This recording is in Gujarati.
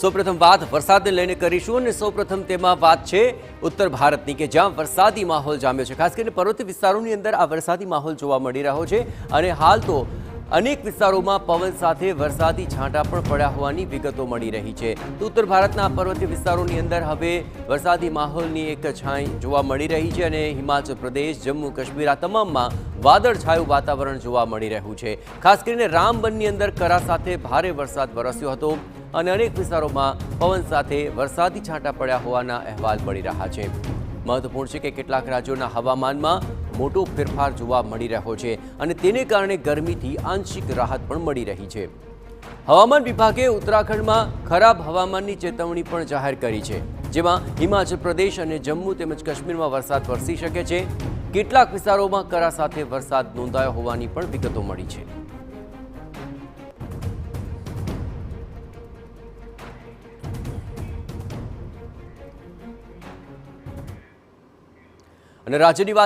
સૌપ્રથમ વાત વરસાદને લઈને કરીશું અને સૌપ્રથમ તેમાં વાત છે ઉત્તર ભારતની કે જ્યાં વરસાદી માહોલ જામ્યો છે। ખાસ કરીને પર્વતીય વિસ્તારોની અંદર આ વરસાદી માહોલ જોવા મળી રહ્યો છે અને હાલ તો અનેક વિસ્તારોમાં પવન સાથે વરસાદી છાંટા પણ પડ્યા હોવાની વિગતો મળી રહી છે। તો ઉત્તર ભારતના પર્વતીય વિસ્તારોની અંદર હવે વરસાદી માહોલની એક છાંય જોવા મળી રહી છે અને હિમાચલ પ્રદેશ, જમ્મુ કાશ્મીર આ તમામમાં વાદળછાયું વાતાવરણ જોવા મળી રહ્યું છે। ખાસ કરીને રામબનની અંદર કરા સાથે ભારે વરસાદ વરસ્યો હતો અને અનેક વિસ્તારોમાં પવન સાથે વરસાદી છાંટા પડ્યા હોવાના અહેવાલ મળી રહ્યા છે। મહત્વપૂર્ણ છે કે કેટલાક રાજ્યોના હવામાનમાં મોટો ફેરફાર જોવા મળી રહ્યો છે અને તેને કારણે ગરમીથી આંશિક રાહત પણ મળી રહી છે। હવામાન વિભાગે ઉત્તરાખંડમાં ખરાબ હવામાનની ચેતવણી પણ જાહેર કરી છે, જેમાં હિમાચલ પ્રદેશ અને જમ્મુ તેમજ કાશ્મીરમાં વરસાદ વરસી શકે છે। કેટલાક વિસ્તારોમાં કરા સાથે વરસાદ નોંધાયો હોવાની પણ વિગતો મળી છે। અને રાજ્યની વાત